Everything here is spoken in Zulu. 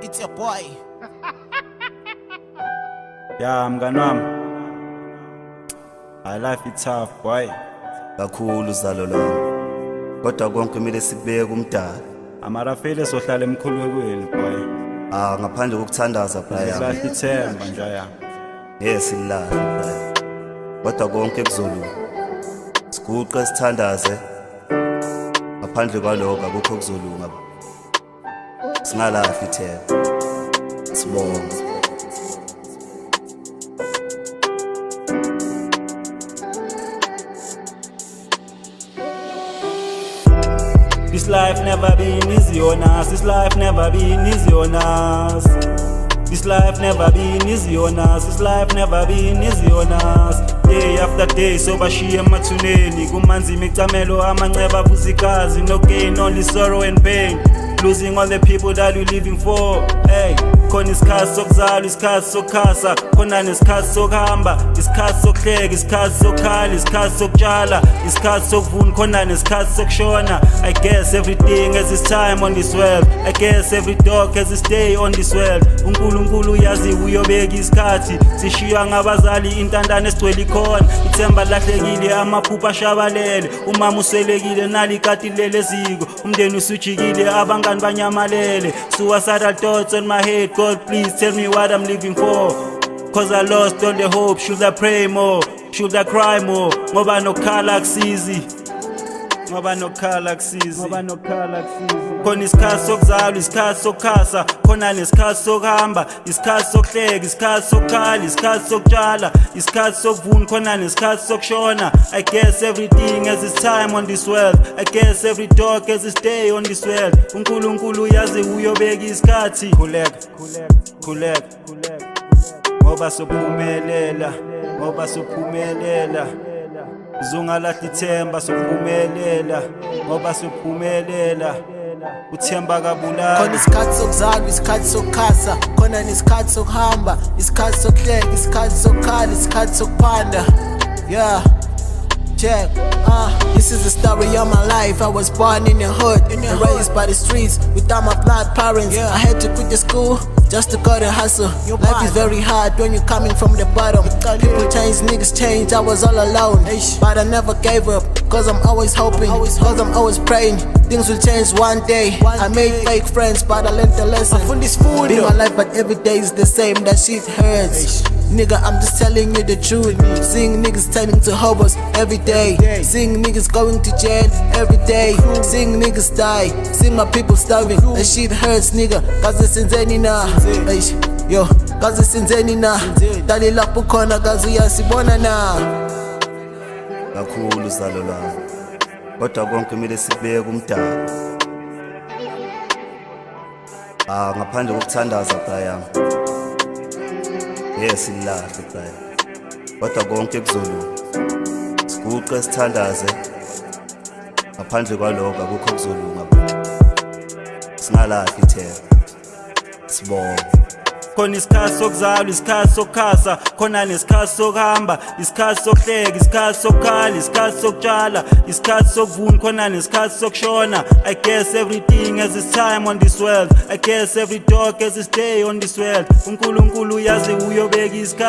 It's your boy. Yeah, mngani wami. I life it tough boy. Kakhulu uzalo lami. Kodwa konke kumele sikubeke kumdala. Amarafile sohlala emkhulekweni boy. Ngaphandle kokuthandaza Brian. Life ithemba nje ya. Yes ilala Brian. Kodwa konke kuzolunga. Siguqe sithandaze. Ngaphandle kwalokho akukho kuzolunga. Singalahli ithemba. Sibonge. This life never been easy on us. This life never been easy on us. This life never been easy on us. This life never been easy on us. Day after day sobashiya emathuneni kumanzima icamelo amanceba vusikazi. No gain, only sorrow and pain. Losing all the people that we living for. Hey, khona isikhathi sokuzalwa, isikhathi sokukhasa, khona nesikhathi sokuhamba, isikhathi sokuhleka, isikhathi sokukhala, isikhathi sokutshala, isikhathi sokuvuna, khona nesikhathi sokushona. I guess everything has its time on this world. I guess every dog has its day on this world. uNkulunkulu uyazi uyobeka isikhathi, sishiywa ngabazali intandane esigcwele ikhona. Ithemba lahlekile, amaphupha ashabalele, umama uswelekile nalikati leleziko, umndeni usujikile, abangani banyamalele. Suicidal thoughts on my head, God please tell me what I'm living for. Cause I lost all the hope. Should I pray more? Should I cry more? Ngoba nokhala akusizi, ngoba nokhala akusizi, ngoba nokhala akusizi. Khona isikhathi sokuzalwa, isikhathi sokukhasa, khona nesikhathi sokuhamba, isikhathi sokuhleka, isikhathi sokukhala, isikhathi sokutshala, isikhathi sokuvuna, khona nesikhathi sokushona. I guess everything has its time on this world. I guess every dog has its day on this world. uNkulunkulu uyazi uyobeka isikhathi. Khuleka, khuleka, khuleka, ngoba sophumelela, ngoba sophumelela. Zungalahli ithemba, sophumelela, ngoba sophumelela. Uthemba kabulala. Khona isikhathi sokuzalwa, isikhathi sokukhasa, khona nesikhathi sokuhamba, isikhathi sokuhleka, isikhathi sokukhala, isikhathi sokuphanda. Yeah, check. This is the story of my life. I was born in the hood and raised by the streets without my blood parents. I had to quit the school just to go to hustle. Life is very hard when you're coming from the bottom. People change, niggas change, I was all alone. But I never gave up, cause I'm always hoping, cause I'm always praying things will change one day. I made fake friends, but I learned the lesson. Be my life, but every day is the same, that shit hurts. Nigga, I'm just telling you the truth. Seeing niggas turning to hobos every day. Seeing niggas going to jail every day. Seeing niggas die, seeing my people starving. That shit hurts, nigga, cause it's insane na. Yo, cause it's insane na. Dali lapo khona cause uyasibona na. Kakhulu uzalo lami. Kodwa konke kumele sikubeke kumdala. Ngaphandle kokuthandaza Brian. Yes ilahle Brian. Kodwa konke kuzolunga. Siguqe sithandaze. Ngaphandle kwalokho akukho kuzolunga. Singalahli ithemba. Sibonge. Khona isikhathi sokuzalwa, isikhathi sokukhasa, khona nesikhathi sokuhamba, isikhathi sokuhleka, isikhathi sokukhala, isikhathi sokutshala, isikhathi sokuvuna, khona nesikhathi sokushona. I guess everything has its time on this world. I guess every dog has its day on this world. uNkulunkulu uyazi uyobeka isikhathi.